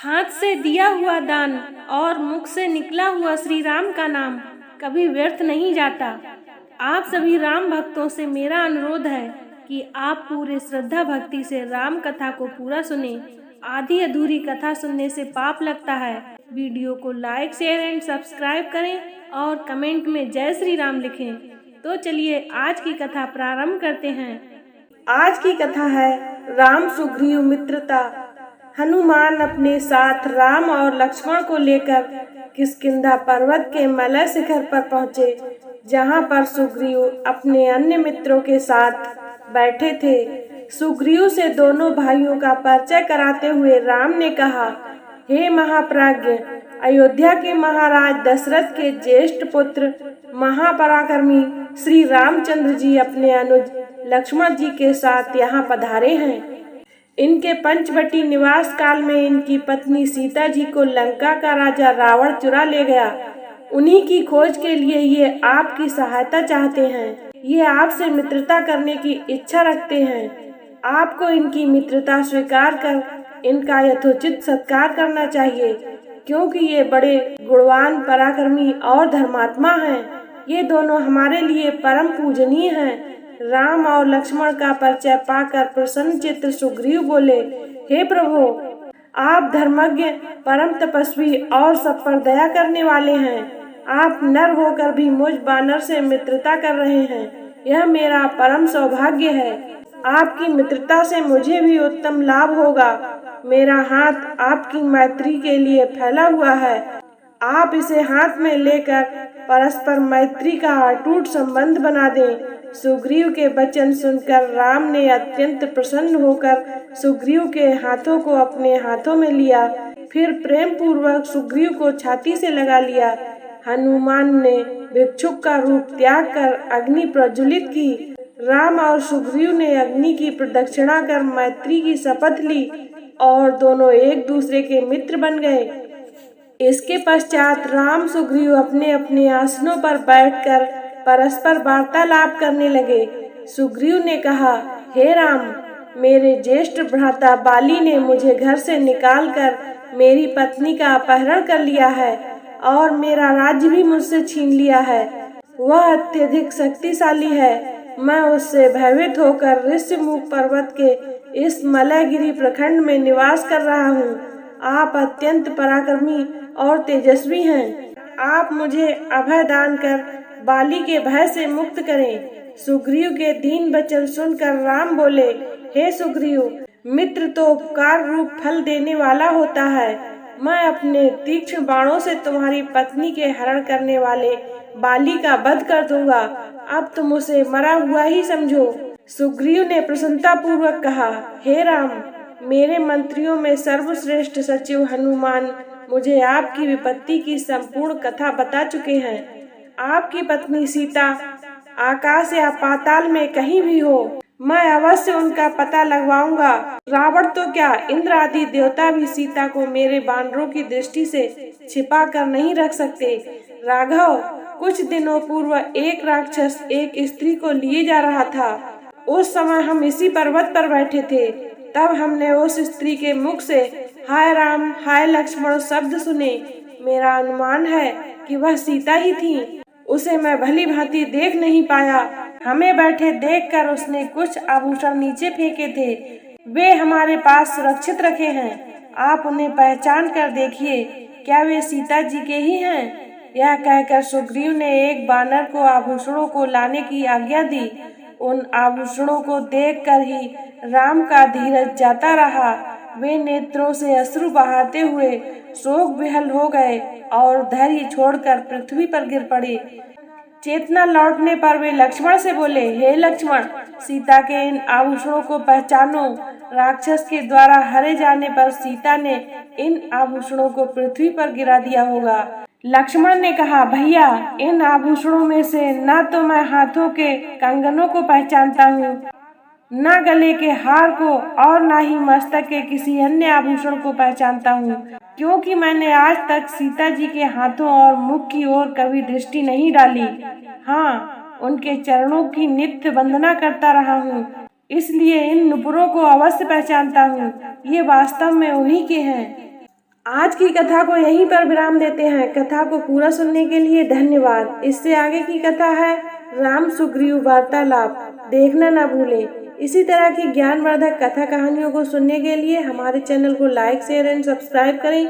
हाथ से दिया हुआ दान और मुख से निकला हुआ श्री राम का नाम कभी व्यर्थ नहीं जाता। आप सभी राम भक्तों से मेरा अनुरोध है कि आप पूरे श्रद्धा भक्ति से राम कथा को पूरा सुने। आधी अधूरी कथा सुनने से पाप लगता है। वीडियो को लाइक, शेयर एंड सब्सक्राइब करें और कमेंट में जय श्री राम लिखें। तो चलिए आज की कथा प्रारंभ करते हैं। आज की कथा है राम सुग्रीव मित्रता। हनुमान अपने साथ राम और लक्ष्मण को लेकर किष्किंधा पर्वत के मलय शिखर पर पहुँचे, जहाँ पर सुग्रीव अपने अन्य मित्रों के साथ बैठे थे। सुग्रीव से दोनों भाइयों का परिचय कराते हुए राम ने कहा, हे महाप्राज्ञ, अयोध्या के महाराज दशरथ के ज्येष्ठ पुत्र महापराक्रमी श्री रामचंद्र जी अपने अनुज लक्ष्मण जी के साथ यहाँ पधारे हैं। इनके पंचवटी निवास काल में इनकी पत्नी सीता जी को लंका का राजा रावण चुरा ले गया। उन्हीं की खोज के लिए ये आपकी सहायता चाहते हैं। ये आपसे मित्रता करने की इच्छा रखते हैं। आपको इनकी मित्रता स्वीकार कर इनका यथोचित सत्कार करना चाहिए, क्योंकि ये बड़े गुणवान, पराक्रमी और धर्मात्मा हैं। ये दोनों हमारे लिए परम पूजनीय हैं। राम और लक्ष्मण का परिचय पाकर प्रसन्न चित्त सुग्रीव बोले, हे प्रभु, आप धर्मज्ञ, परम तपस्वी और सब पर दया करने वाले हैं। आप नर होकर भी मुझ बानर से मित्रता कर रहे हैं। यह मेरा परम सौभाग्य है। आपकी मित्रता से मुझे भी उत्तम लाभ होगा। मेरा हाथ आपकी मैत्री के लिए फैला हुआ है। आप इसे हाथ में लेकर परस्पर मैत्री का अटूट संबंध बना दें। सुग्रीव के वचन सुनकर राम ने अत्यंत प्रसन्न होकर सुग्रीव के हाथों को अपने हाथों में लिया। फिर प्रेम पूर्वक सुग्रीव को छाती से लगा लिया। हनुमान ने भिक्षुक का रूप त्याग कर अग्नि प्रज्वलित की। राम और सुग्रीव ने अग्नि की प्रदक्षिणा कर मैत्री की शपथ ली और दोनों एक दूसरे के मित्र बन गए। इसके पश्चात राम सुग्रीव अपने अपने आसनों पर बैठकर परस्पर वार्तालाप करने लगे। सुग्रीव ने कहा, हे राम, मेरे ज्येष्ठ भ्राता बाली ने मुझे घर से निकालकर मेरी पत्नी का अपहरण कर लिया है और मेरा राज्य भी मुझसे छीन लिया है। वह अत्यधिक शक्तिशाली है। मैं उससे भयभीत होकर ऋष्यमुख पर्वत के इस मलयगिरी प्रखंड में निवास कर रहा हूँ। आप अत्यंत पराक्रमी और तेजस्वी हैं। आप मुझे अभय दान कर बाली के भय से मुक्त करें। सुग्रीव के दीन वचन सुनकर राम बोले, हे सुग्रीव, मित्र तो उपकार रूप फल देने वाला होता है। मैं अपने तीक्ष्ण बाणों से तुम्हारी पत्नी के हरण करने वाले बाली का वध कर दूंगा। अब तुम उसे मरा हुआ ही समझो। सुग्रीव ने प्रसन्नता पूर्वक कहा, हे राम, मेरे मंत्रियों में सर्वश्रेष्ठ सचिव हनुमान मुझे आपकी विपत्ति की संपूर्ण कथा बता चुके हैं। आपकी पत्नी सीता आकाश या पाताल में कहीं भी हो, मैं अवश्य उनका पता लगवाऊंगा। रावण तो क्या, इंद्र आदि देवता भी सीता को मेरे बानरों की दृष्टि से छिपा कर नहीं रख सकते। राघव, कुछ दिनों पूर्व एक राक्षस एक स्त्री को लिए जा रहा था। उस समय हम इसी पर्वत पर बैठे थे। तब हमने उस स्त्री के मुख से हाय राम, हाय लक्ष्मण शब्द सुने। मेरा अनुमान है कि वह सीता ही थी। उसे मैं भली भांति देख नहीं पाया। हमें बैठे देखकर उसने कुछ आभूषण नीचे फेंके थे। वे हमारे पास सुरक्षित रखे हैं। आप उन्हें पहचान कर देखिए, क्या वे सीता जी के ही हैं? यह कहकर सुग्रीव ने एक बानर को आभूषणों को लाने की आज्ञा दी। उन आभूषणों को देखकर ही राम का धीरज जाता रहा। वे नेत्रों से अश्रु बहाते हुए शोक विहल हो गए और धैर्य छोड़कर पृथ्वी पर गिर पड़े। चेतना लौटने पर वे लक्ष्मण से बोले, हे लक्ष्मण, सीता के इन आभूषणों को पहचानो। राक्षस के द्वारा हरे जाने पर सीता ने इन आभूषणों को पृथ्वी पर गिरा दिया होगा। लक्ष्मण ने कहा, भैया, इन आभूषणों में से न तो मैं हाथों के कंगनों को पहचानता हूँ, न गले के हार को, और न ही मस्तक के किसी अन्य आभूषण को पहचानता हूँ, क्योंकि मैंने आज तक सीता जी के हाथों और मुख की ओर कभी दृष्टि नहीं डाली। हाँ, उनके चरणों की नित्य वंदना करता रहा हूँ, इसलिए इन नुपुरों को अवश्य पहचानता हूँ। ये वास्तव में उन्हीं के हैं। आज की कथा को यहीं पर विराम देते हैं। कथा को पूरा सुनने के लिए धन्यवाद। इससे आगे की कथा है राम सुग्रीव वार्तालाप, देखना न भूलें। इसी तरह की ज्ञानवर्धक कथा कहानियों को सुनने के लिए हमारे चैनल को लाइक, शेयर एंड सब्सक्राइब करें।